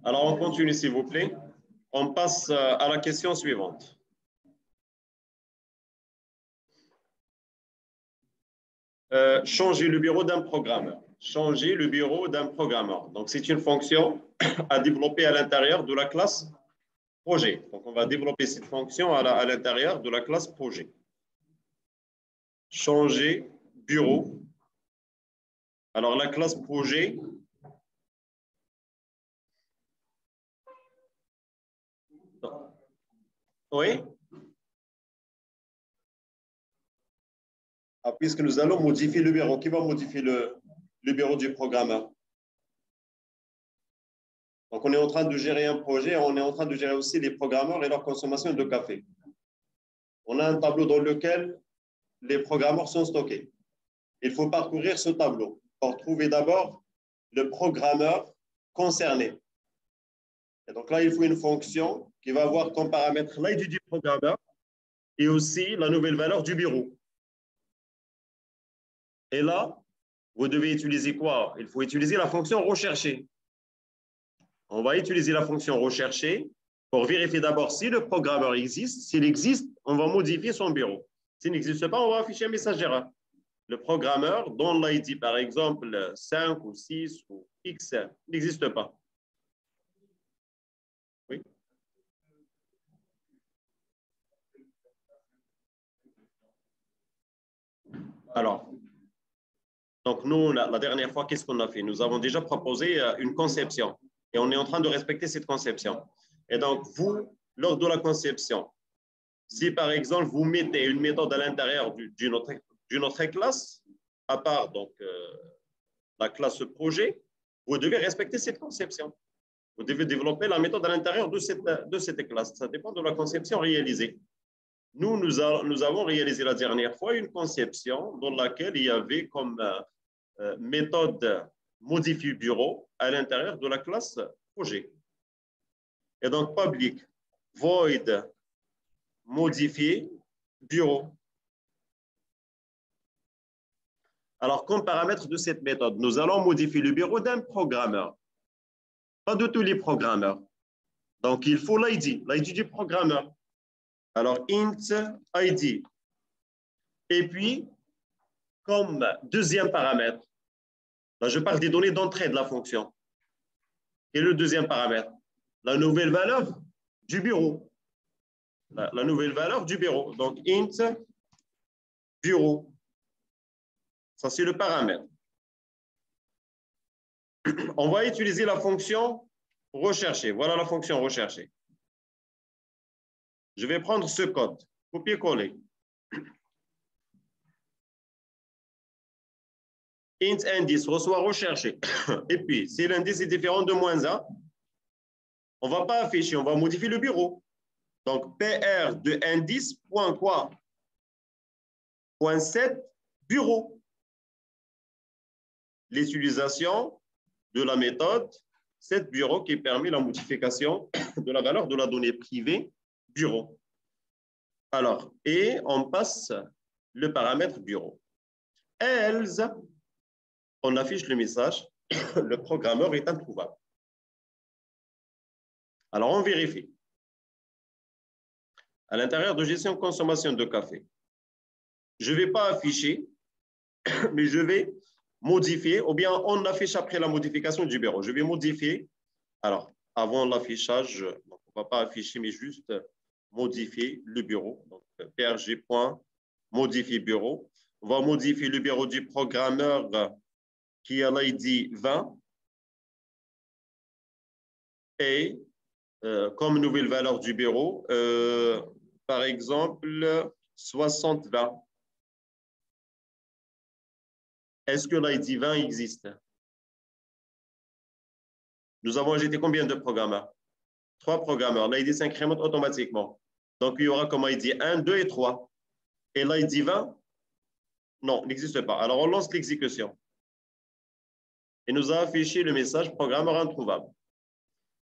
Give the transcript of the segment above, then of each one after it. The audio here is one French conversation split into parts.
Alors, on continue, s'il vous plaît. On passe à la question suivante. Changer le bureau d'un programmeur. Changer le bureau d'un programmeur. Donc, c'est une fonction à développer à l'intérieur de la classe projet. Donc, on va développer cette fonction à l'intérieur de la classe projet. Changer bureau. Alors, la classe projet. Oui. Ah, puisque nous allons modifier le bureau. Qui va modifier le bureau du programmeur? Donc, on est en train de gérer un projet, on est en train de gérer aussi les programmeurs et leur consommation de café. On a un tableau dans lequel les programmeurs sont stockés. Il faut parcourir ce tableau pour trouver d'abord le programmeur concerné. Et donc là, il faut une fonction qui va avoir comme paramètre l'ID du programmeur et aussi la nouvelle valeur du bureau. Et là, vous devez utiliser quoi? Il faut utiliser la fonction rechercher. On va utiliser la fonction rechercher pour vérifier d'abord si le programmeur existe. S'il existe, on va modifier son bureau. S'il n'existe pas, on va afficher un message d'erreur. Le programmeur dont l'ID, par exemple, 5 ou 6 ou X, n'existe pas. Oui. Alors, donc nous, la dernière fois, qu'est-ce qu'on a fait? Nous avons déjà proposé une conception et on est en train de respecter cette conception. Et donc, vous, lors de la conception, si par exemple, vous mettez une méthode à l'intérieur d'une autre classe, à part donc, la classe projet, vous devez respecter cette conception. Vous devez développer la méthode à l'intérieur de cette classe. Ça dépend de la conception réalisée. Nous avons réalisé la dernière fois une conception dans laquelle il y avait comme méthode modifier bureau à l'intérieur de la classe projet. Et donc, public, void, modifier bureau. Alors, comme paramètre de cette méthode, nous allons modifier le bureau d'un programmeur, pas de tous les programmeurs. Donc, il faut l'ID du programmeur. Alors, int ID. Et puis, comme deuxième paramètre, là, je parle des données d'entrée de la fonction. Quel est le deuxième paramètre? La nouvelle valeur du bureau. La nouvelle valeur du bureau. Donc, int bureau. Ça, c'est le paramètre. On va utiliser la fonction rechercher. Voilà la fonction rechercher. Je vais prendre ce code, copier-coller. Int indice reçoit recherché. Et puis, si l'indice est différent de -1, on ne va pas afficher, on va modifier le bureau. Donc, PR de indice, point quoi? Point 7, bureau. L'utilisation de la méthode 7 bureau qui permet la modification de la valeur de la donnée privée bureau. Alors, et on passe le paramètre bureau. Else, on affiche le message, le programmeur est introuvable. Alors, on vérifie. À l'intérieur de gestion consommation de café, je ne vais pas afficher, mais je vais modifier, ou bien on affiche après la modification du bureau. Je vais modifier. Alors, avant l'affichage, on ne va pas afficher, mais juste modifier le bureau. Donc, prg.modifier bureau. On va modifier le bureau du programmeur qui a l'ID 20 et comme nouvelle valeur du bureau, par exemple, 60-20. Est-ce que l'ID 20 existe? Nous avons ajouté combien de programmeurs? 3 programmeurs. L'ID s'incrémente automatiquement. Donc, il y aura comme ID 1, 2 et 3. Et l'ID 20? Non, n'existe pas. Alors, on lance l'exécution. Et nous a affiché le message programmeur introuvable.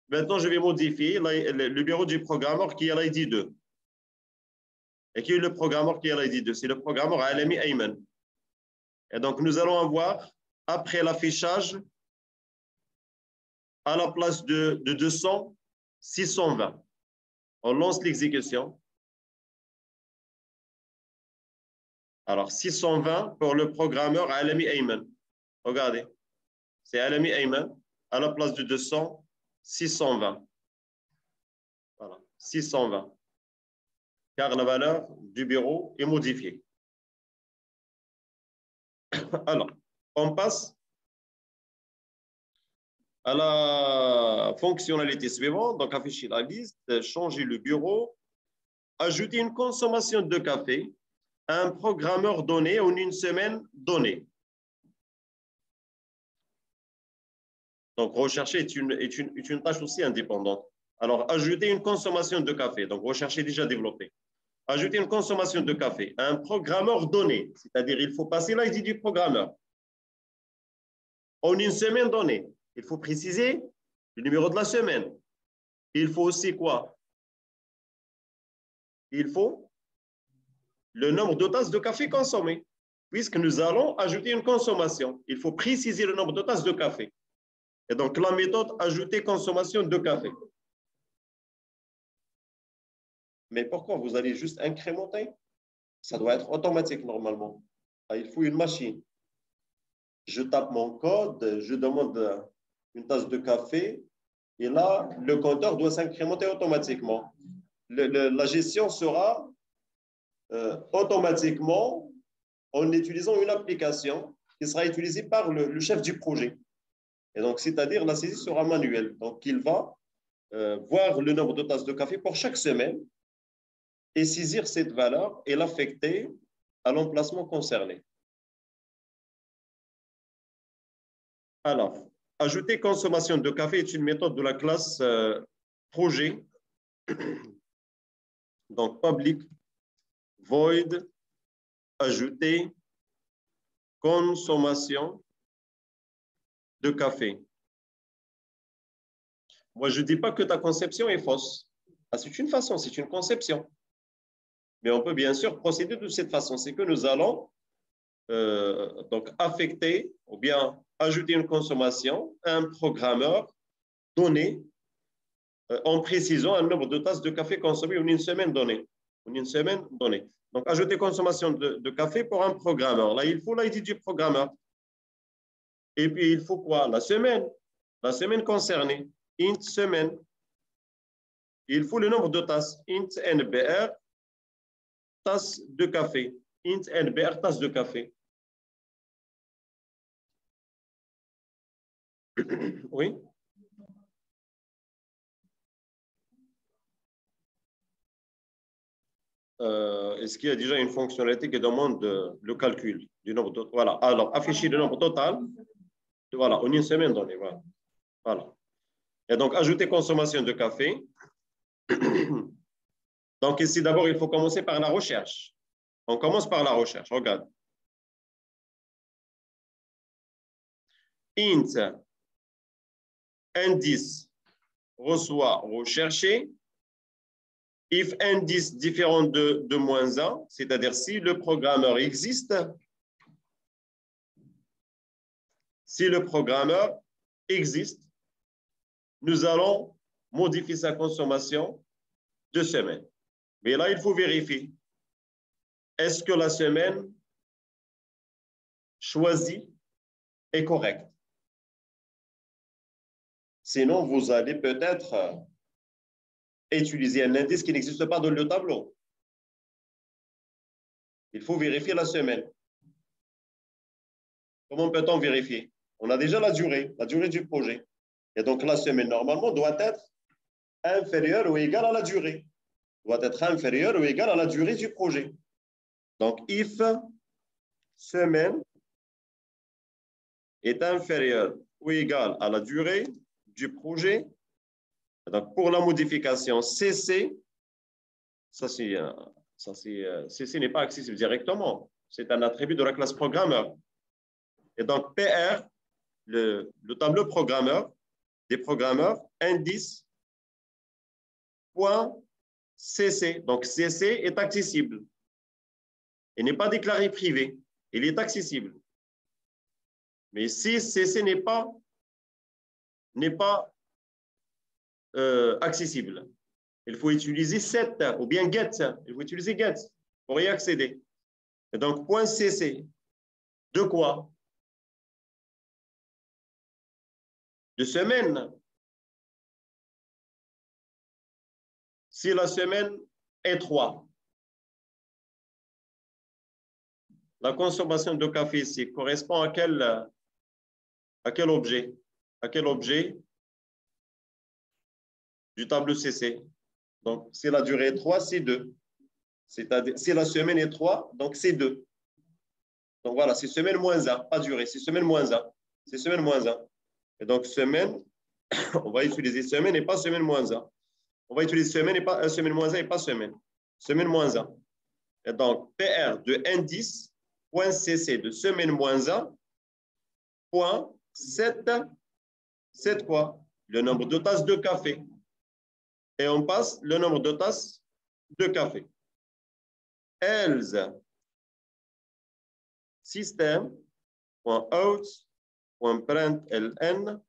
Maintenant, je vais modifier le bureau du programmeur qui a l'ID 2. Et qui est le programmeur qui a l'ID 2? C'est le programmeur Alami Ayman. Et donc, nous allons avoir, après l'affichage, à la place de 200, 620. On lance l'exécution. Alors, 620 pour le programmeur Alami Ayman. Regardez, c'est Alami Ayman. À la place de 200, 620. Voilà, 620. Car la valeur du bureau est modifiée. Alors, on passe à la fonctionnalité suivante. Donc, afficher la liste, changer le bureau, ajouter une consommation de café à un programmeur donné en une semaine donnée. Donc, rechercher est une tâche aussi indépendante. Alors, ajouter une consommation de café. Donc, rechercher déjà développé. Ajouter une consommation de café à un programmeur donné, c'est-à-dire il faut passer l'ID du programmeur. En une semaine donnée, il faut préciser le numéro de la semaine. Il faut aussi quoi? Il faut le nombre de tasses de café consommées, puisque nous allons ajouter une consommation. Il faut préciser le nombre de tasses de café. Et donc, la méthode ajouter consommation de café. Mais pourquoi vous allez juste incrémenter? Ça doit être automatique normalement. Il faut une machine. Je tape mon code, je demande une tasse de café, et là, le compteur doit s'incrémenter automatiquement. La gestion sera automatiquement en utilisant une application qui sera utilisée par le chef du projet. Et donc, c'est-à-dire la saisie sera manuelle. Donc, il va voir le nombre de tasses de café pour chaque semaine et saisir cette valeur et l'affecter à l'emplacement concerné. Alors, ajouter consommation de café est une méthode de la classe projet. Donc, public, void, ajouter consommation de café. Moi, je ne dis pas que ta conception est fausse. C'est une façon, c'est une conception. Mais on peut bien sûr procéder de cette façon. C'est que nous allons donc affecter ou bien ajouter une consommation à un programmeur donné en précisant un nombre de tasses de café consommées en une semaine donnée. En une semaine donnée. Donc, ajouter consommation de café pour un programmeur. Là, il faut l'ID du programmeur. Et puis, il faut quoi? La semaine concernée. Int semaine. Il faut le nombre de tasses. Int NBR, tasse de café. Int NBR, tasse de café. Oui? Est-ce qu'il y a déjà une fonctionnalité qui demande le calcul du nombre de... Voilà. Alors, afficher le nombre total. Voilà, en une semaine donnée. Voilà. Voilà. Et donc, ajouter consommation de café. Donc, ici, d'abord, il faut commencer par la recherche. On commence par la recherche. Regarde. Int indice reçoit recherché. If indice différent de moins 1, c'est-à-dire si le programmeur existe, nous allons modifier sa consommation de semaine. Mais là, il faut vérifier. Est-ce que la semaine choisie est correcte? Sinon, vous allez peut-être utiliser un indice qui n'existe pas dans le tableau. Il faut vérifier la semaine. Comment peut-on vérifier? On a déjà la durée du projet. Et donc, la semaine, normalement, doit être inférieure ou égale à la durée. Doit être inférieure ou égale à la durée du projet. Donc, if semaine est inférieure ou égale à la durée du projet, donc pour la modification CC, CC n'est pas accessible directement. C'est un attribut de la classe programmeur. Et donc, PR, le tableau programmeur, des programmeurs, indice, point, CC. Donc, CC est accessible. Il n'est pas déclaré privé. Il est accessible. Mais si CC n'est pas accessible. Il faut utiliser set ou bien get. Il faut utiliser get pour y accéder. Et donc, point .cc, de quoi? De semaine. Si la semaine est 3, la consommation de café ici correspond à quel objet? À quel objet du tableau CC? Donc, si la durée est 3, c'est 2. C'est-à-dire, si la semaine est 3, donc c'est 2. Donc voilà, c'est semaine moins 1, pas durée, c'est semaine moins 1. C'est semaine moins 1. Et donc, semaine, on va utiliser semaine et pas semaine moins 1. On va utiliser semaine et pas semaine moins 1 et pas semaine. Semaine moins 1. Et donc, PR de indice, point CC de semaine moins 1, point 7, 7 quoi? Le nombre de tasses de café. Et on passe le nombre de tasses de café. Else, system.out.println.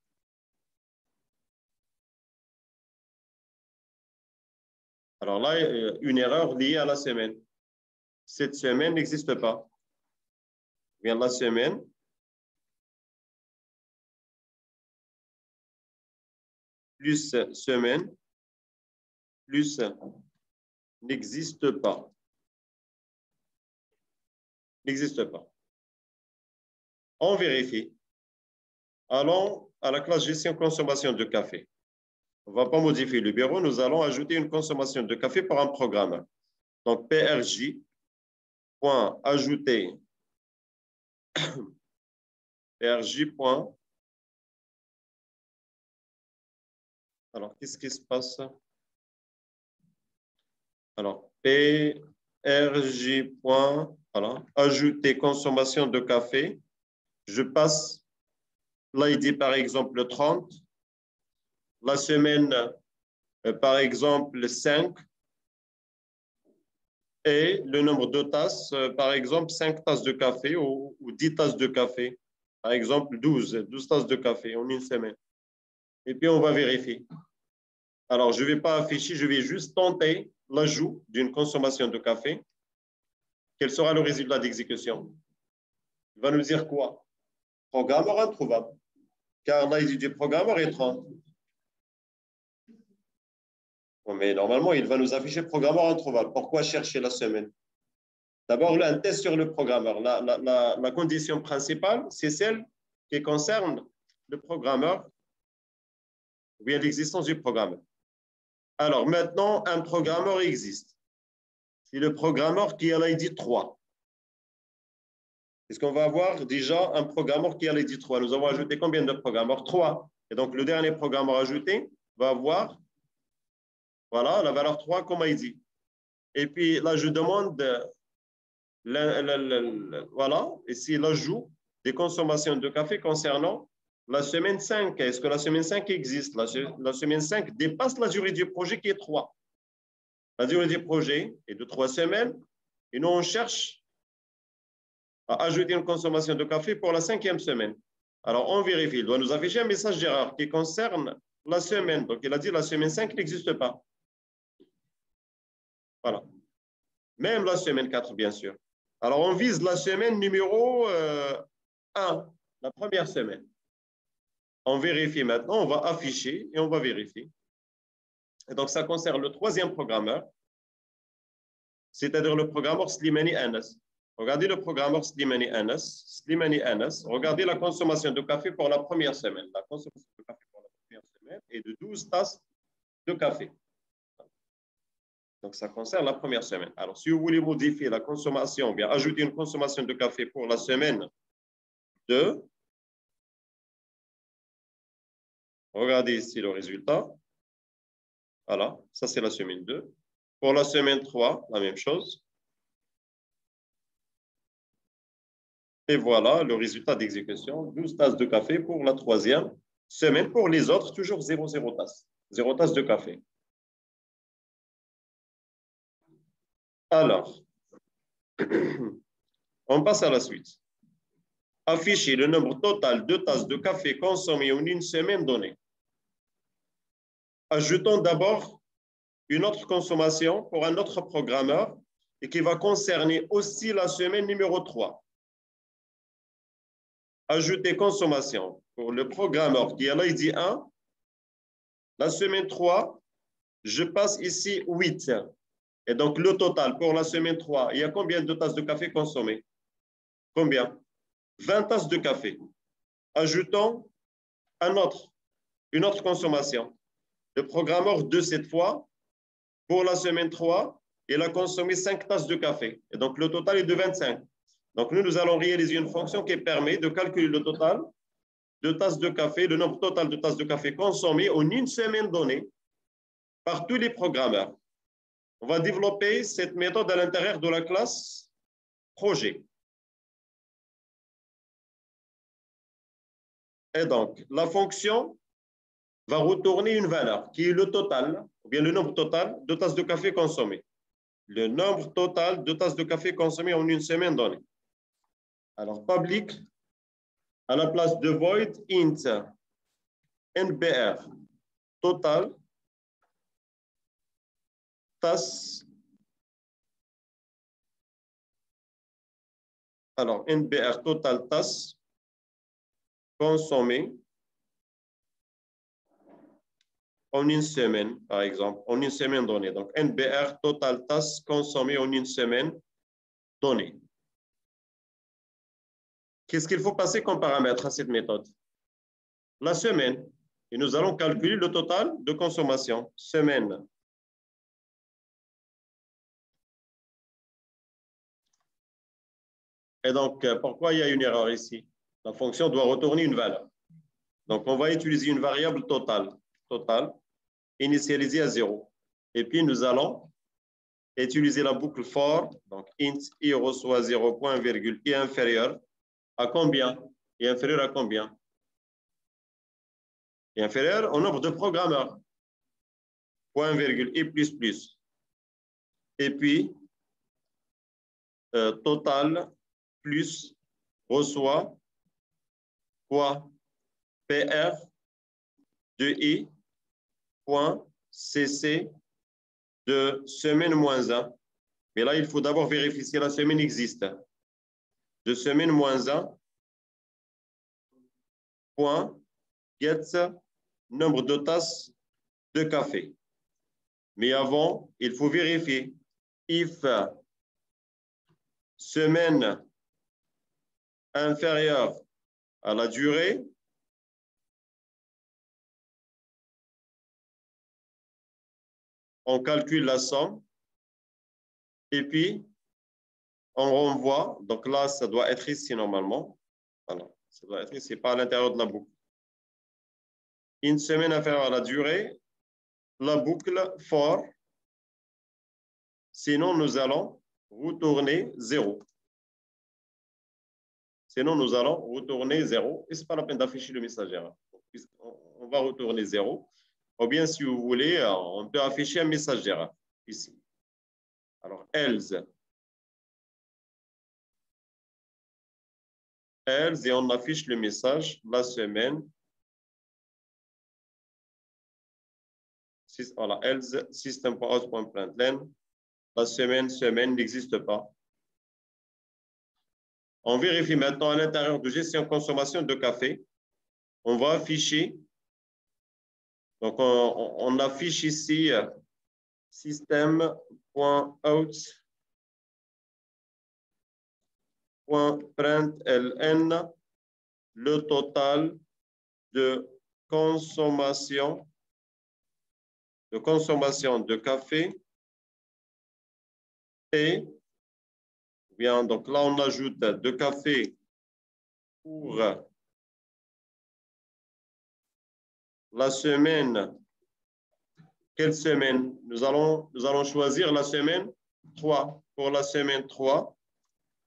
Alors là, une erreur liée à la semaine. Cette semaine n'existe pas. Bien la semaine. Plus semaine. Plus n'existe pas. N'existe pas. On vérifie. Allons à la classe gestion consommation de café. On ne va pas modifier le bureau. Nous allons ajouter une consommation de café par un programme. Donc, PRJ.ajouter PRJ. Alors, qu'est-ce qui se passe? Alors, PRJ. Voilà, ajouter consommation de café. Je passe l'ID, par exemple, 30. La semaine, par exemple, 5. Et le nombre de tasses, par exemple, 5 tasses de café ou 10 tasses de café. Par exemple, 12 tasses de café en une semaine. Et puis, on va vérifier. Alors, je ne vais pas afficher, je vais juste tenter l'ajout d'une consommation de café. Quel sera le résultat d'exécution? Il va nous dire quoi? Programmeur introuvable. Car l'ID du programmeur est 30. Mais normalement, il va nous afficher programmeur introuvable. Pourquoi chercher la semaine? D'abord, un test sur le programmeur. La condition principale, c'est celle qui concerne le programmeur ou bien l'existence du programmeur. Alors, maintenant, un programmeur existe. C'est le programmeur qui a l'ID 3. Est-ce qu'on va avoir déjà un programmeur qui a l'ID 3? Nous avons ajouté combien de programmeurs? 3. Et donc, le dernier programmeur ajouté va avoir, voilà, la valeur 3 comme ID. Et puis, là, je demande, voilà, ici, l'ajout des consommations de café concernant la semaine 5. Est-ce que la semaine 5 existe? La semaine 5 dépasse la durée du projet qui est 3. La durée du projet est de 3 semaines. Et nous, on cherche à ajouter une consommation de café pour la 5e semaine. Alors, on vérifie. Il doit nous afficher un message d'erreur qui concerne la semaine. Donc, il a dit la semaine 5 n'existe pas. Voilà. Même la semaine 4, bien sûr. Alors, on vise la semaine numéro 1, la première semaine. On vérifie maintenant, on va afficher et on va vérifier. Et donc, ça concerne le 3e programmeur, c'est-à-dire le programmeur Slimani Anas. Regardez le programmeur Slimani Anas. Regardez la consommation de café pour la première semaine. La consommation de café pour la première semaine est de 12 tasses de café. Donc, ça concerne la première semaine. Alors, si vous voulez modifier la consommation, bien ajouter une consommation de café pour la semaine 2, regardez ici le résultat. Voilà, ça c'est la semaine 2. Pour la semaine 3, la même chose. Et voilà le résultat d'exécution, 12 tasses de café pour la 3e semaine. Pour les autres, toujours 0 tasses. 0 tasses de café. Alors, on passe à la suite. Afficher le nombre total de tasses de café consommées en une semaine donnée. Ajoutons d'abord une autre consommation pour un autre programmeur et qui va concerner aussi la semaine numéro 3. Ajouter consommation pour le programmeur qui est là, il dit 1. La semaine 3, je passe ici 8. Et donc, le total pour la semaine 3, il y a combien de tasses de café consommées? Combien? 20 tasses de café. Ajoutons une autre consommation. Le programmeur 2 cette fois, pour la semaine 3, il a consommé 5 tasses de café. Et donc, le total est de 25. Donc, nous allons réaliser une fonction qui permet de calculer le total de tasses de café, le nombre total de tasses de café consommées en une semaine donnée par tous les programmeurs. On va développer cette méthode à l'intérieur de la classe projet. Et donc, la fonction va retourner une valeur qui est le total, ou bien le nombre total de tasses de café consommées. Le nombre total de tasses de café consommées en une semaine donnée. Alors, public, à la place de void, int, NBR, total, tasses. Alors, NBR, total, tasses consommées en une semaine, par exemple, en une semaine donnée. Donc, NBR, total, tasses consommées en une semaine donnée. Qu'est-ce qu'il faut passer comme paramètre à cette méthode? La semaine. Et nous allons calculer le total de consommation. Semaine. Et donc, pourquoi il y a une erreur ici? La fonction doit retourner une valeur. Donc, on va utiliser une variable totale. Totale, initialisée à 0. Et puis, nous allons utiliser la boucle for. Donc, int i reçoit 0, point, virgule, i inférieur à combien? I inférieur à combien? I inférieur au nombre de programmeurs. Point, virgule, i plus plus. Et puis, total plus reçoit quoi? PR de i point cc de semaine moins 1. Mais là, il faut d'abord vérifier si la semaine existe. De semaine moins 1 point get nombre de tasses de café. Mais avant, il faut vérifier if semaine inférieure à la durée, on calcule la somme et puis on renvoie. Donc là, ça doit être ici normalement. Voilà, ça doit être ici, pas à l'intérieur de la boucle. Une semaine inférieure à la durée, la boucle for. Sinon, nous allons retourner 0. Sinon, nous allons retourner 0. Et ce n'est pas la peine d'afficher le message erreur. On va retourner 0. Ou bien, si vous voulez, on peut afficher un message d'erreur ici. Alors, else. Else, et on affiche le message la semaine. Voilà, else, system.out.println. La semaine n'existe pas. On vérifie maintenant à l'intérieur de gestion consommation de café. On va afficher. Donc, on affiche ici system.out.println le total de consommation de café et bien, donc là, on ajoute de café pour la semaine. Quelle semaine? Nous allons choisir la semaine 3. Pour la semaine 3.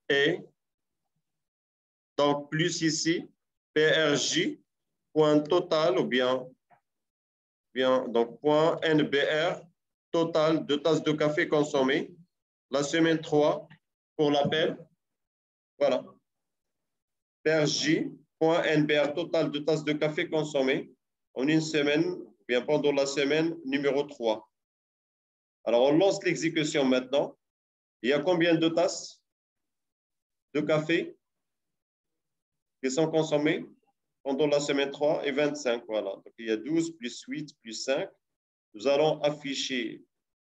Et donc, plus ici, PRJ, point total, ou bien donc point NBR, total de tasses de café consommées. La semaine 3, pour l'appel, voilà. PRJ, point NBR, total de tasses de café consommées en une semaine, bien pendant la semaine numéro 3. Alors, on lance l'exécution maintenant. Il y a combien de tasses de café qui sont consommées pendant la semaine 3 et 25? Voilà. Donc, il y a 12 plus 8 plus 5. Nous allons afficher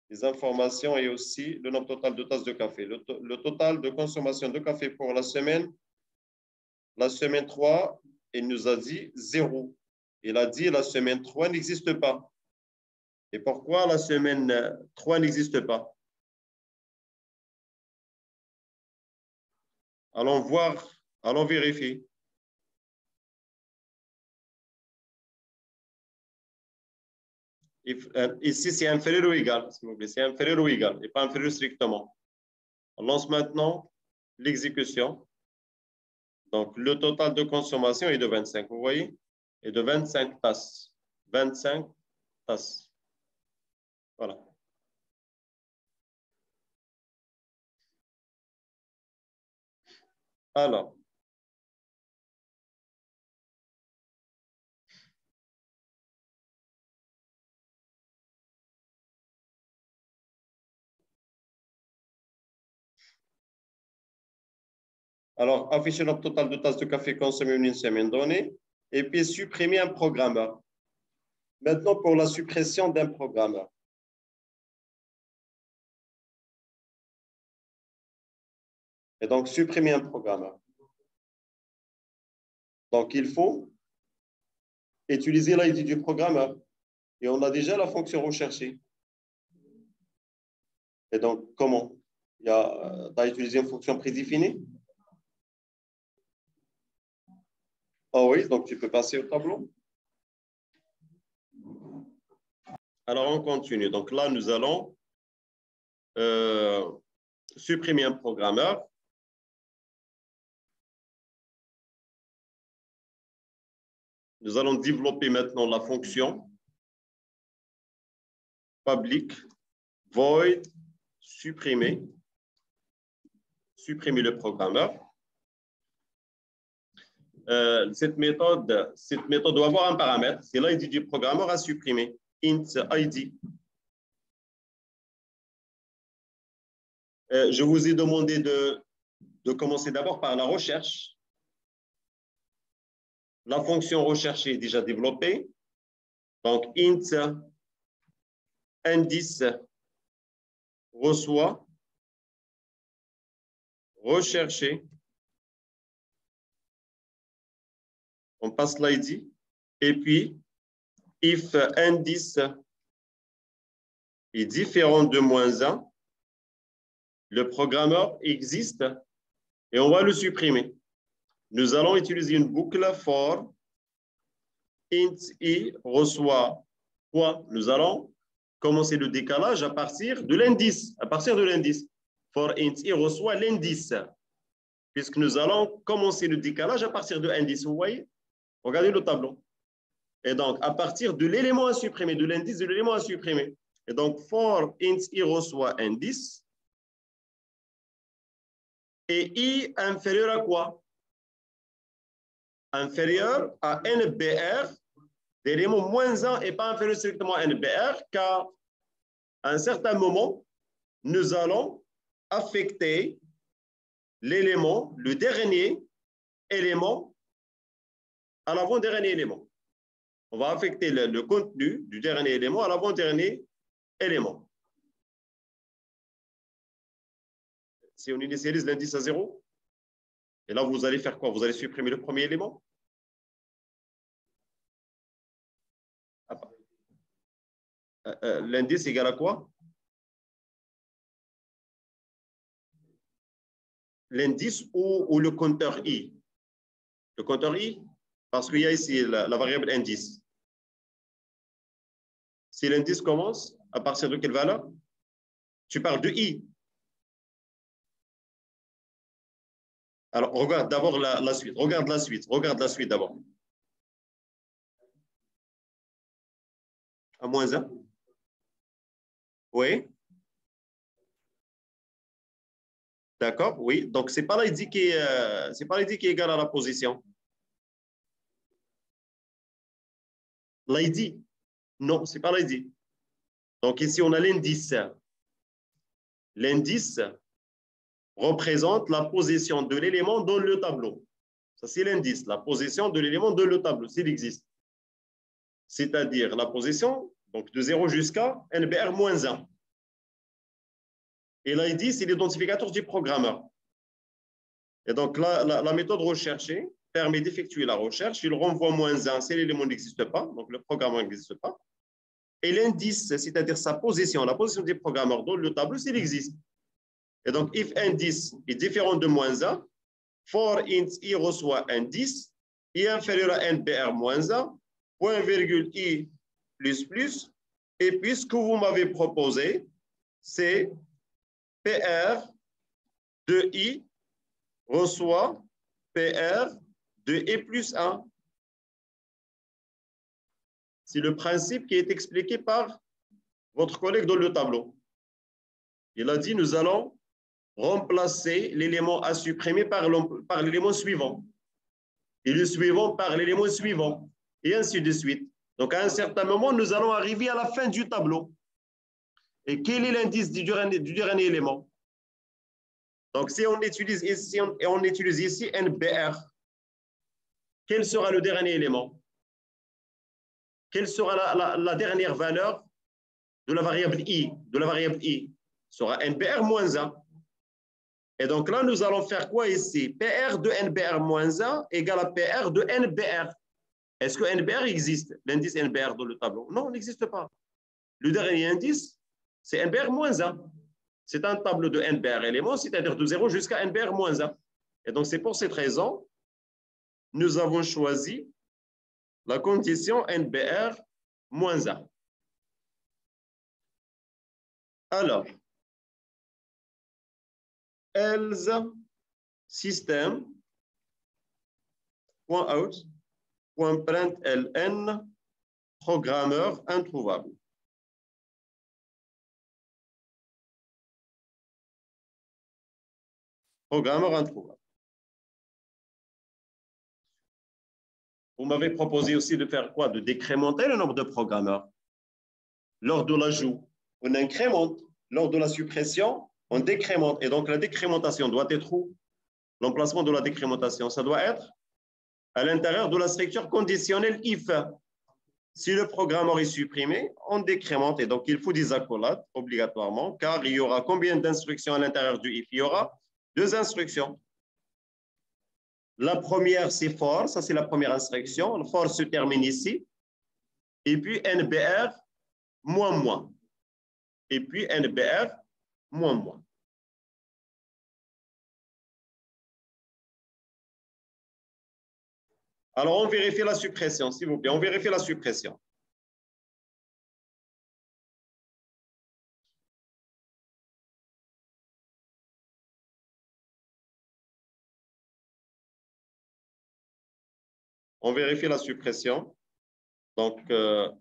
les informations et aussi le nombre total de tasses de café. Le total de consommation de café pour la semaine 3, il nous a dit 0. Il a dit la semaine 3 n'existe pas. Et pourquoi la semaine 3 n'existe pas? Allons voir, allons vérifier. Ici, c'est inférieur ou égal, s'il vous plaît. C'est inférieur ou égal et pas inférieur strictement. On lance maintenant l'exécution. Donc, le total de consommation est de 25, vous voyez? Et de 25 tasses. 25 tasses. Voilà. Alors, afficher le total de tasses de café consommées en une semaine donnée et puis supprimer un programmeur. Maintenant, pour la suppression d'un programmeur. Et donc, supprimer un programmeur. Donc, il faut utiliser l'ID du programmeur. Et on a déjà la fonction recherchée. Et donc, comment? Tu as utilisé une fonction prédéfinie? Ah oui, donc tu peux passer au tableau. Alors, on continue. Donc là, nous allons supprimer un programmeur. Nous allons développer maintenant la fonction public void supprimer le programmeur. Cette méthode doit avoir un paramètre, c'est l'ID du programmeur à supprimer, int ID. Je vous ai demandé de commencer d'abord par la recherche. La fonction recherchée est déjà développée. Donc, int indice reçoit recherché. On passe l'ID. Et puis, if indice est différent de -1, le programmeur existe et on va le supprimer. Nous allons utiliser une boucle for int i reçoit quoi? Nous allons commencer le décalage à partir de l'indice. For int i reçoit l'indice. Puisque nous allons commencer le décalage à partir de l'indice. Vous voyez? Regardez le tableau. Et donc, à partir de l'élément à supprimer, de l'indice de l'élément à supprimer. Et donc, for int i reçoit indice. Et i inférieur à quoi? Inférieur à NBR d'élément -1 et pas inférieur strictement à NBR, car à un certain moment, nous allons affecter l'élément, le dernier élément, à l'avant-dernier élément. On va affecter le contenu du dernier élément à l'avant-dernier élément. Si on initialise l'indice à 0, et là, vous allez faire quoi? Vous allez supprimer le premier élément. L'indice égal à quoi? L'indice ou le compteur i? Le compteur i, parce qu'il y a ici la variable indice. Si l'indice commence, à partir de quelle valeur? Tu parles de i. Alors, regarde d'abord la suite. Regarde la suite d'abord. À -1. Oui. D'accord, oui. Donc, ce n'est pas l'ID qui est égal à la position. L'ID. Non, ce n'est pas l'ID. Donc ici, on a l'indice. L'indice représente la position de l'élément dans le tableau. Ça, c'est l'indice, la position de l'élément dans le tableau, s'il existe. C'est-à-dire la position donc de 0 jusqu'à NBR-1. Et l'ID, c'est l'identificateur du programmeur. Et donc, la méthode recherchée permet d'effectuer la recherche. Il renvoie -1 si l'élément n'existe pas, donc le programmeur n'existe pas. Et l'indice, c'est-à-dire sa position, la position du programmeur dans le tableau, s'il existe. Et donc, if indice est différent de -1, for int i reçoit indice, i inférieur à NBR-1, point virgule i plus plus, et puis ce que vous m'avez proposé, c'est PR de i reçoit PR de i plus 1. C'est le principe qui est expliqué par votre collègue dans le tableau. Il a dit, nous allons remplacer l'élément à supprimer par l'élément suivant. Et le suivant par l'élément suivant. Et ainsi de suite. Donc, à un certain moment, nous allons arriver à la fin du tableau. Et quel est l'indice du dernier élément? Donc, si on utilise ici NBR, quel sera le dernier élément? Quelle sera la dernière valeur de la variable i? De la variable i sera NBR-1. Et donc là, nous allons faire quoi ici? PR de NBR-1 égale à PR de NBR. Est-ce que NBR existe? L'indice NBR dans le tableau? Non, il n'existe pas. Le dernier indice, c'est NBR-1. C'est un tableau de NBR éléments, c'est-à-dire de 0 jusqu'à NBR-1. Et donc, c'est pour cette raison, nous avons choisi la condition NBR-1. Alors, else system.out.println programmeur introuvable. Programmeur introuvable. Vous m'avez proposé aussi de faire quoi? De décrémenter le nombre de programmeurs. Lors de l'ajout, on incrémente. Lors de la suppression, on décrémente. Et donc, la décrémentation doit être où? L'emplacement de la décrémentation, ça doit être à l'intérieur de la structure conditionnelle if. Si le programmeur est supprimé, on décrémente. Et donc, il faut des accolades obligatoirement, car il y aura combien d'instructions à l'intérieur du if? Il y aura 2 instructions. La première, c'est for, ça c'est la première instruction. Le for se termine ici. Et puis NBR, moins. Et puis NBR, moins. Alors, on vérifie la suppression, s'il vous plaît. On vérifie la suppression. On vérifie la suppression. Donc,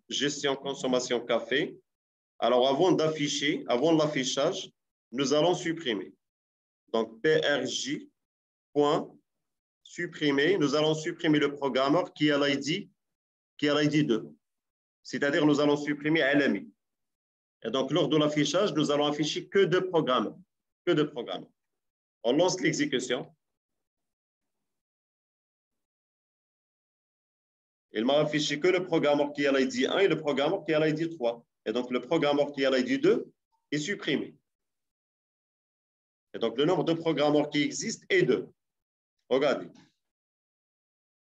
gestion, consommation, café. Alors, avant d'afficher, avant l'affichage, nous allons supprimer. Donc, PRJ, point, supprimer. Nous allons supprimer le programmeur qui a l'ID 2. C'est-à-dire, nous allons supprimer LMI. Et donc, lors de l'affichage, nous allons afficher que 2 programmes. Que 2 programmes. On lance l'exécution. Il m'a affiché que le programmeur qui a l'ID 1 et le programmeur qui a l'ID 3. Et donc, le programmeur qui a l'ID 2 est supprimé. Et donc, le nombre de programmeurs qui existent est 2. Regardez.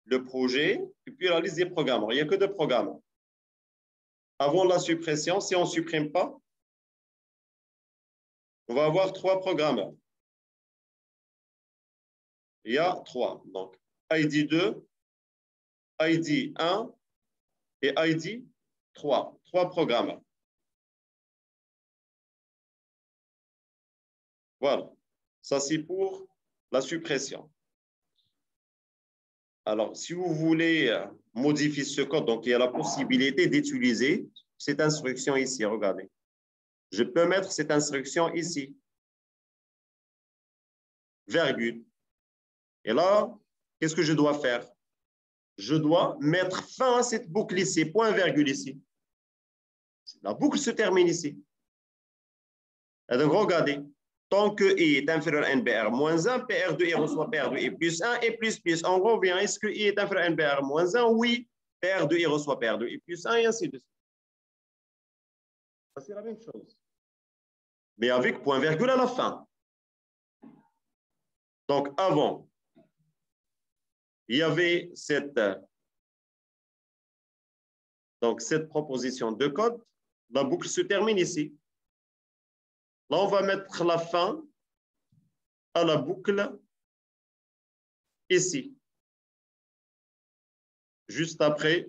Le projet, et puis la liste des programmeurs. Il n'y a que 2 programmeurs. Avant la suppression, si on ne supprime pas, on va avoir 3 programmeurs. Il y a 3. Donc, ID 2, ID 1 et ID 3. 3 programmeurs. Voilà. Ça, c'est pour la suppression. Alors, si vous voulez modifier ce code, donc il y a la possibilité d'utiliser cette instruction ici. Regardez. Je peux mettre cette instruction ici. Virgule. Et là, qu'est-ce que je dois faire? Je dois mettre fin à cette boucle ici, point virgule ici. La boucle se termine ici. Et donc, regardez, tant que I est inférieur à NBR moins 1, PR de I reçoit PR de I plus 1 et plus. On revient, est-ce que I est inférieur à NBR moins 1? Oui, PR de I reçoit PR de I plus 1 et ainsi de suite. Ça, c'est la même chose. Mais avec point-virgule à la fin. Donc, avant, il y avait cette proposition de code. La boucle se termine ici. Là, on va mettre la fin à la boucle ici. Juste après,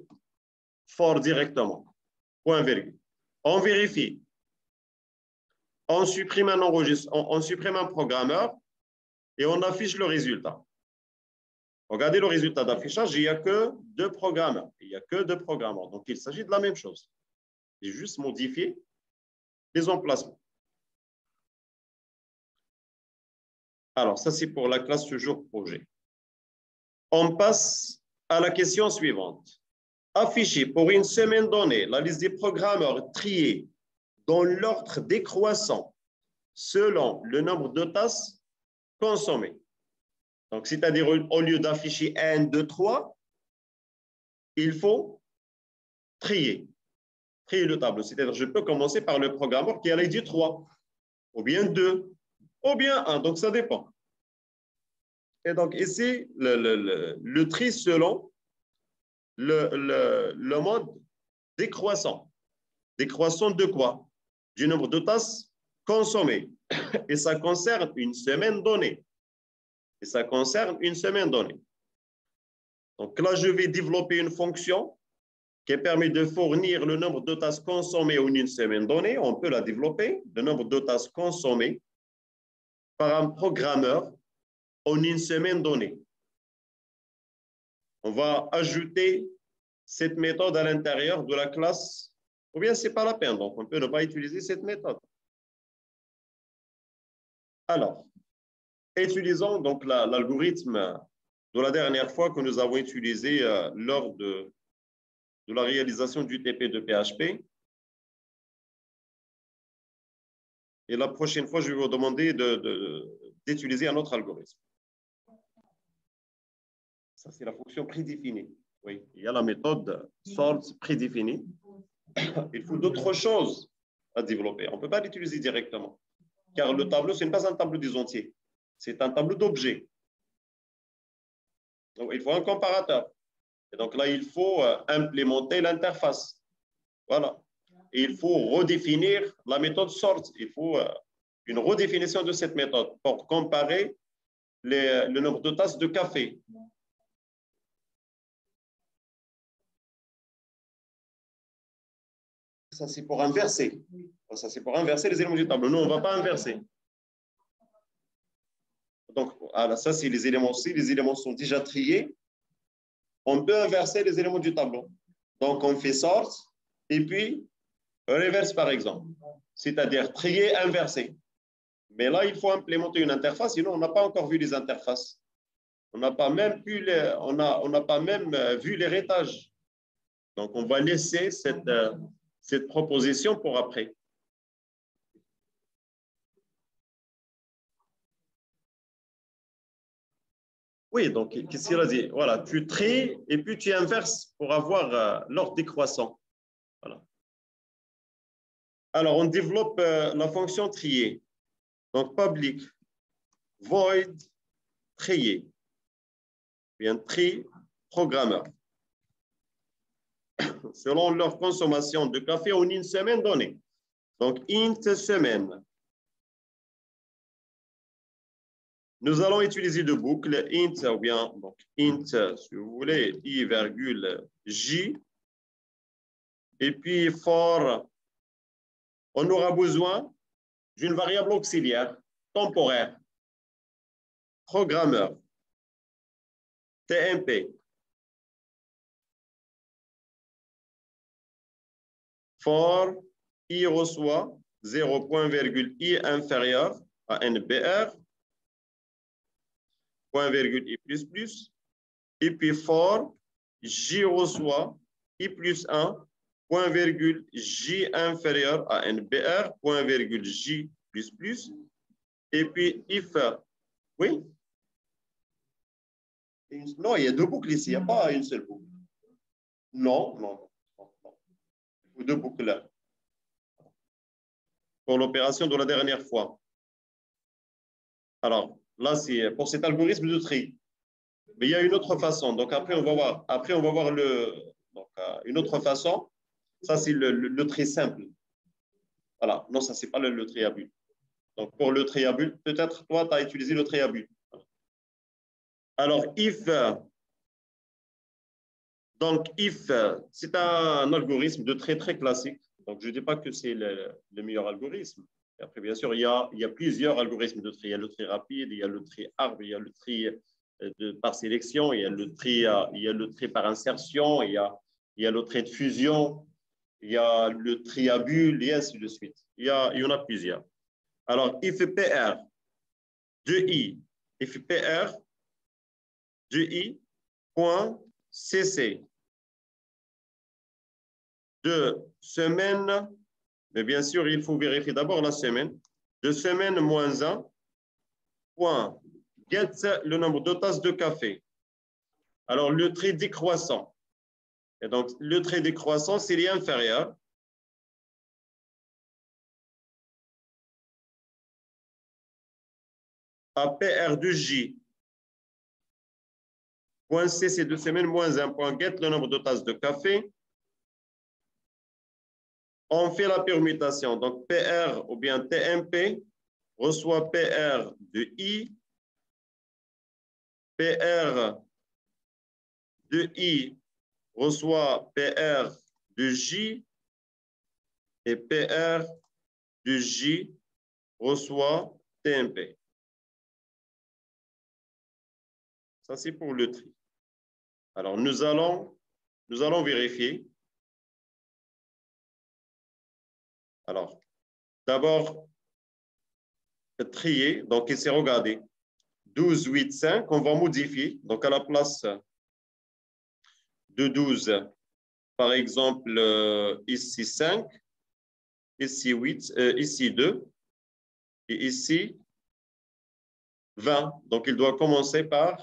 for directement. Point virgule. On vérifie. On supprime un enregistrement, on supprime un programmeur et on affiche le résultat. Regardez le résultat d'affichage, il n'y a que 2 programmeurs. Il n'y a que 2 programmeurs. Donc, il s'agit de la même chose. J'ai juste modifié les emplacements. Alors, ça, c'est pour la classe toujours projet. On passe à la question suivante. Afficher pour une semaine donnée la liste des programmeurs triés dans l'ordre décroissant selon le nombre de tasses consommées. Donc, c'est-à-dire, au lieu d'afficher 1, 2, 3, il faut trier le tableau. C'est-à-dire, je peux commencer par le programmeur qui a l'ID 3, ou bien 2, ou bien 1. Donc, ça dépend. Et donc, ici, le tri selon le mode décroissant. Décroissant de quoi? Du nombre de tasses consommées. Et ça concerne une semaine donnée. Donc là, je vais développer une fonction qui permet de fournir le nombre de tasses consommées en une semaine donnée. On peut la développer, le nombre de tasses consommées par un programmeur en une semaine donnée. On va ajouter cette méthode à l'intérieur de la classe, ou bien ce n'est pas la peine, donc on peut ne pas utiliser cette méthode. Alors, utilisons donc l'algorithme de la dernière fois que nous avons utilisé lors de la réalisation du TP de PHP. Et la prochaine fois, je vais vous demander d'utiliser un autre algorithme. Ça, c'est la fonction prédéfinie. Oui, il y a la méthode sort prédéfinie. Il faut d'autres choses à développer. On ne peut pas l'utiliser directement. Car le tableau, ce n'est pas un tableau des entiers. C'est un tableau d'objets. Donc, il faut un comparateur. Et donc là, il faut implémenter l'interface. Voilà. Et il faut redéfinir la méthode sort. Il faut une redéfinition de cette méthode pour comparer le nombre de tasses de café. Ça, c'est pour inverser. Ça, c'est pour inverser les éléments du tableau. Nous, on ne va pas inverser. Donc, alors ça, c'est les éléments aussi. Les éléments sont déjà triés. On peut inverser les éléments du tableau. Donc, on fait sort et puis reverse, par exemple. C'est-à-dire trier, inverser. Mais là, il faut implémenter une interface. Sinon, on n'a pas encore vu les interfaces. On n'a pas même vu l'héritage. Donc, on va laisser cette proposition pour après. Oui, donc, qu'est-ce qu'il a dit? Voilà, tu tries et puis tu inverses pour avoir l'ordre décroissant. Voilà. Alors, on développe la fonction trier. Donc, public void trier. Bien, tri programmeur. Selon leur consommation de café en une semaine donnée. Donc, int semaine. Nous allons utiliser deux boucles, int ou bien donc int, si vous voulez, i virgule j. Et puis, for, on aura besoin d'une variable auxiliaire temporaire, programmeur, TMP. For, i reçoit 0,i inférieur à NBR, point virgule i plus plus, et puis for, j reçoit i plus 1 point virgule J inférieur à NBR, point virgule J plus plus, et puis if, oui? Non, il y a deux boucles ici, il n'y a pas une seule boucle. Non, non, non, non. Deux boucles là. Pour l'opération de la dernière fois. Alors, là, c'est pour cet algorithme de tri. Mais il y a une autre façon. Donc, après, on va voir, une autre façon. Ça, c'est le tri simple. Voilà. Non, ça, ce n'est pas le tri à but. Donc, pour le tri à but, peut-être, toi, tu as utilisé le tri à but. Alors, if, c'est un algorithme de tri très classique. Donc, je ne dis pas que c'est le meilleur algorithme. Et après, bien sûr, il y a plusieurs algorithmes de tri. Il y a le tri rapide, il y a le tri arbre, il y a le tri par sélection, il y a le tri par insertion, il y a le tri de fusion, il y a le tri à bulles, et ainsi de suite. Il y en a plusieurs. Alors, if PR de I, if PR de I, point CC de semaine, mais bien sûr, il faut vérifier d'abord la semaine, de semaine moins 1, point, get le nombre de tasses de café. Alors, le trait décroissant. Et donc, le trait décroissant, s'il est inférieur à PR de J, point C, c'est de semaine moins 1, point get le nombre de tasses de café. On fait la permutation. Donc, PR ou bien TMP reçoit PR de I, PR de I reçoit PR de J et PR de J reçoit TMP. Ça, c'est pour le tri. Alors, nous allons vérifier. Alors, d'abord, trier. Donc, ici, regardez. 12, 8, 5, on va modifier. Donc, à la place de 12, par exemple, ici 5, ici 8, ici 2, et ici 20. Donc, il doit commencer par...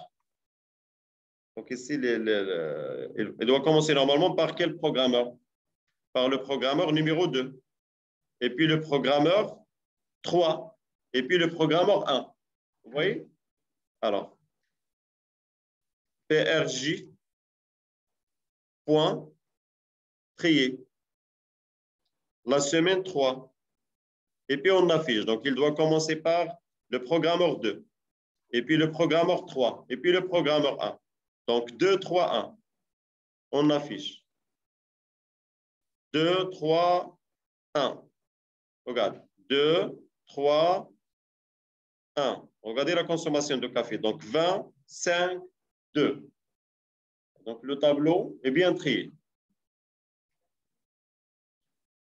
Donc, ici, il doit commencer normalement par quel programmeur? Par le programmeur numéro 2. Et puis le programmeur 3. Et puis le programmeur 1. Vous voyez? Alors, PRJ, point, trier. La semaine 3. Et puis on affiche. Donc, il doit commencer par le programmeur 2. Et puis le programmeur 3. Et puis le programmeur 1. Donc, 2, 3, 1. On affiche. 2, 3, 1. Regarde. 2, 3, 1. Regardez la consommation de café. Donc, 20, 5, 2. Donc, le tableau est bien trié.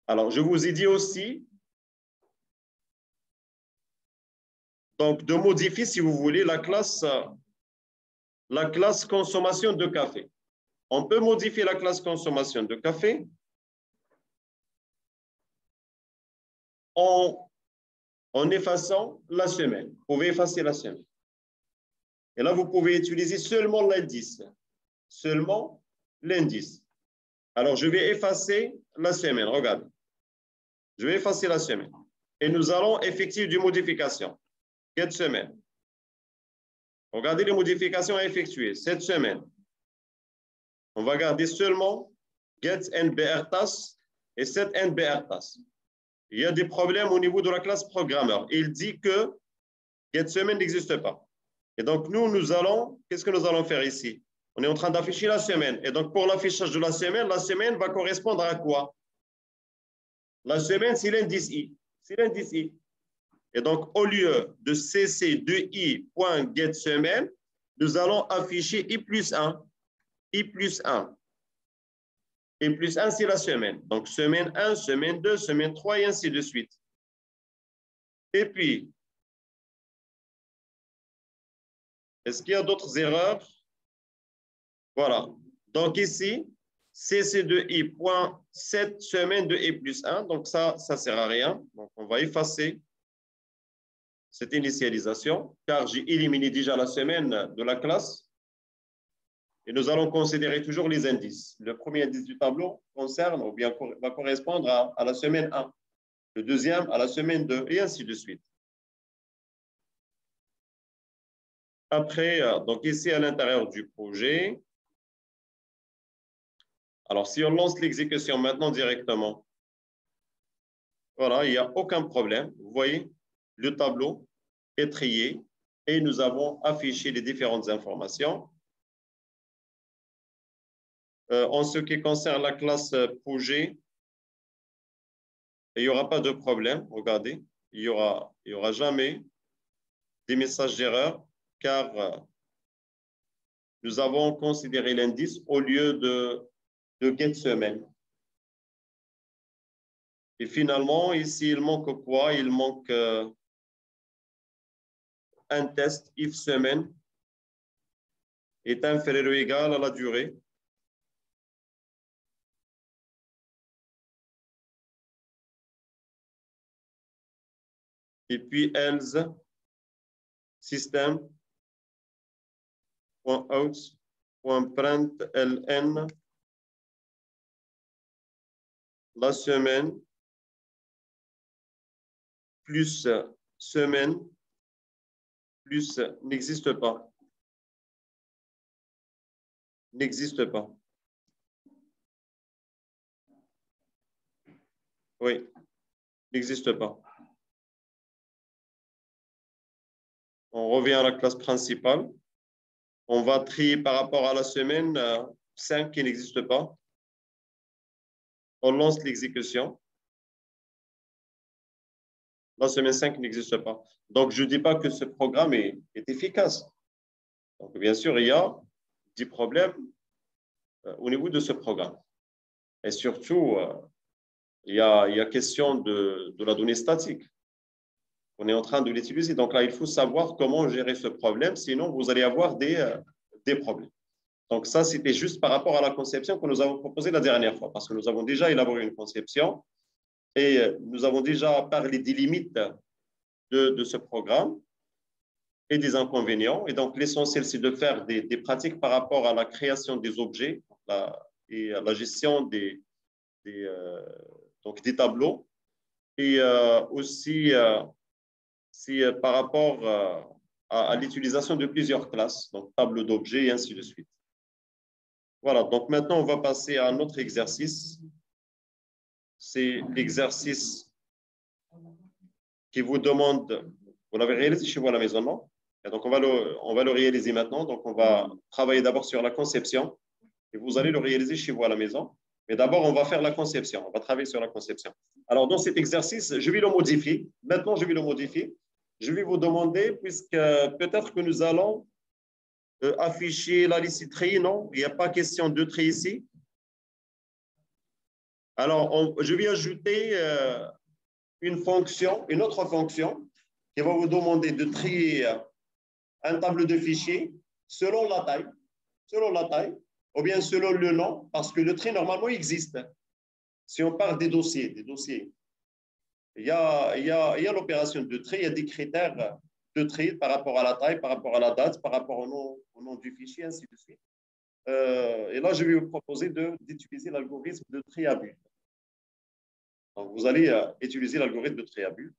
Alors, je vous ai dit aussi, donc, de modifier, si vous voulez, la classe consommation de café. On peut modifier la classe consommation de café en effaçant la semaine. Vous pouvez effacer la semaine. Et là, vous pouvez utiliser seulement l'indice. Seulement l'indice. Alors, je vais effacer la semaine. Regarde. Je vais effacer la semaine. Et nous allons effectuer des modifications. Quelle semaine? Regardez les modifications à effectuer. Cette semaine, on va garder seulement get NBR task et set NBR task. Il y a des problèmes au niveau de la classe programmeur. Il dit que get semaine n'existe pas. Et donc, qu'est-ce que nous allons faire ici? On est en train d'afficher la semaine. Et donc, pour l'affichage de la semaine va correspondre à quoi? La semaine, c'est l'indice I. C'est l'indice I. Et donc, au lieu de cc2i.getSemaine, nous allons afficher I plus 1. I plus 1. I plus 1, c'est la semaine. Donc, semaine 1, semaine 2, semaine 3, et ainsi de suite. Et puis, est-ce qu'il y a d'autres erreurs? Voilà. Donc, ici, CC2I point 7 semaines de I plus 1. Donc, ça ne sert à rien. Donc, on va effacer cette initialisation, car j'ai éliminé déjà la semaine de la classe. Et nous allons considérer toujours les indices. Le premier indice du tableau concerne ou bien va correspondre à la semaine 1. Le deuxième à la semaine 2, et ainsi de suite. Après, donc ici à l'intérieur du projet, alors si on lance l'exécution maintenant directement, voilà, il n'y a aucun problème. Vous voyez, le tableau est trié et nous avons affiché les différentes informations. En ce qui concerne la classe projet, il n'y aura pas de problème. Regardez, il n'y aura jamais des messages d'erreur car nous avons considéré l'indice au lieu de get semaine. Et finalement, ici, il manque quoi? Il manque un test if semaine est inférieur ou égal à la durée. Et puis else system.out.println la semaine plus semaine plus n'existe pas. N'existe pas. Oui, n'existe pas. On revient à la classe principale. On va trier par rapport à la semaine 5 qui n'existe pas. On lance l'exécution. La semaine 5 n'existe pas. Donc, je ne dis pas que ce programme est efficace. Donc, bien sûr, il y a des problèmes au niveau de ce programme. Et surtout, il y a question de la donnée statique. On est en train de l'utiliser. Donc là, il faut savoir comment gérer ce problème, sinon vous allez avoir des problèmes. Donc ça, c'était juste par rapport à la conception que nous avons proposée la dernière fois, parce que nous avons déjà élaboré une conception et nous avons déjà parlé des limites de ce programme et des inconvénients. Et donc, l'essentiel, c'est de faire des pratiques par rapport à la création des objets et à la gestion des tableaux. Et aussi, c'est par rapport à l'utilisation de plusieurs classes, donc tableau d'objets et ainsi de suite. Voilà, donc maintenant, on va passer à un autre exercice. C'est l'exercice qui vous demande, vous l'avez réalisé chez vous à la maison, non? Et donc, on va le réaliser maintenant. Donc, on va travailler d'abord sur la conception et vous allez le réaliser chez vous à la maison. Mais d'abord, on va faire la conception. On va travailler sur la conception. Alors, dans cet exercice, je vais le modifier. Maintenant, je vais le modifier. Je vais vous demander, puisque peut-être que nous allons afficher la liste tri, non? Il n'y a pas question de tri ici. Alors, je vais ajouter une autre fonction qui va vous demander de trier un tableau de fichiers selon la taille, ou bien selon le nom, parce que le tri, normalement, existe. Si on parle des dossiers, il y a l'opération de tri, il y a des critères de tri par rapport à la taille, par rapport à la date, par rapport au nom du fichier, ainsi de suite. Et là, je vais vous proposer d'utiliser l'algorithme de tri à bulle. Donc, vous allez utiliser l'algorithme de tri à bulle.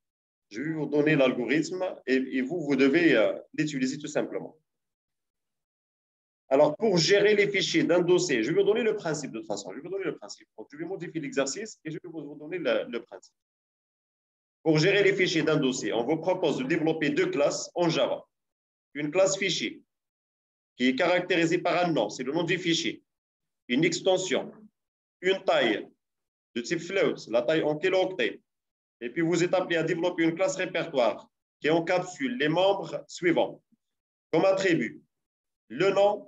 Je vais vous donner l'algorithme et vous devez l'utiliser tout simplement. Alors, pour gérer les fichiers d'un dossier, je vais vous donner le principe de toute façon. Je vais vous donner le principe. Donc, je vais modifier l'exercice et je vais vous donner le principe. Pour gérer les fichiers d'un dossier, on vous propose de développer deux classes en Java. Une classe fichier qui est caractérisée par un nom, c'est le nom du fichier. Une extension, une taille de type float, la taille en kilooctets. Et puis, vous êtes appelé à développer une classe répertoire qui encapsule les membres suivants. Comme attribut, le nom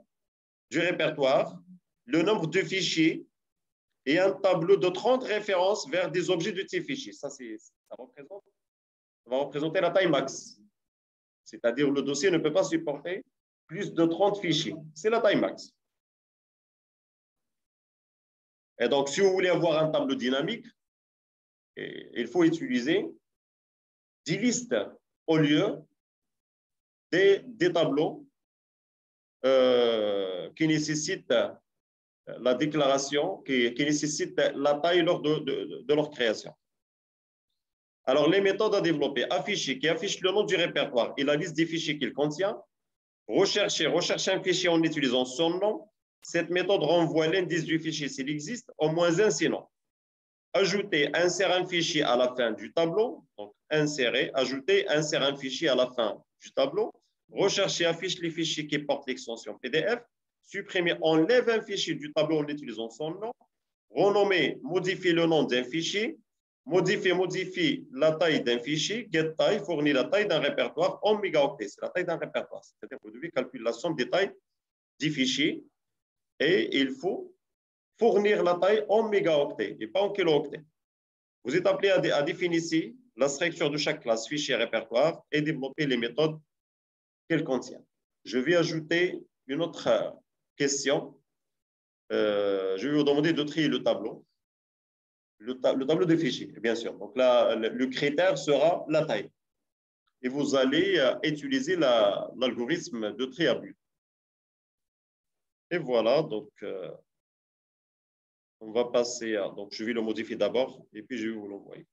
du répertoire, le nombre de fichiers et un tableau de 30 références vers des objets de type fichier. Ça va représenter la taille max. C'est-à-dire le dossier ne peut pas supporter plus de 30 fichiers. C'est la taille max. Et donc, si vous voulez avoir un tableau dynamique, il faut utiliser 10 listes au lieu des tableaux qui nécessitent la déclaration, qui nécessitent la taille lors de leur création. Alors, les méthodes à développer, afficher, qui affiche le nom du répertoire et la liste des fichiers qu'il contient. Rechercher un fichier en utilisant son nom. Cette méthode renvoie l'indice du fichier s'il existe, au moins un sinon. Ajouter, insère un fichier à la fin du tableau. Donc, insérer, ajouter, insère un fichier à la fin du tableau. Rechercher, affiche les fichiers qui portent l'extension PDF. Supprimer, enlève un fichier du tableau en utilisant son nom. Renommer, modifier le nom d'un fichier. Modifie la taille d'un fichier. Get taille, fournit la taille d'un répertoire en mégaoctets. C'est la taille d'un répertoire. C'est-à-dire que vous devez calculer la somme des tailles du fichier et il faut fournir la taille en mégaoctets et pas en kilooctets. Vous êtes appelé à définir ici la structure de chaque classe, fichier, répertoire et développer les méthodes qu'elle contient. Je vais ajouter une autre question. Je vais vous demander de trier le tableau. Le tableau de fichiers, bien sûr. Donc là, le critère sera la taille. Et vous allez utiliser l'algorithme de tri à but. Et voilà, donc on va passer à… Donc je vais le modifier d'abord et puis je vais vous l'envoyer.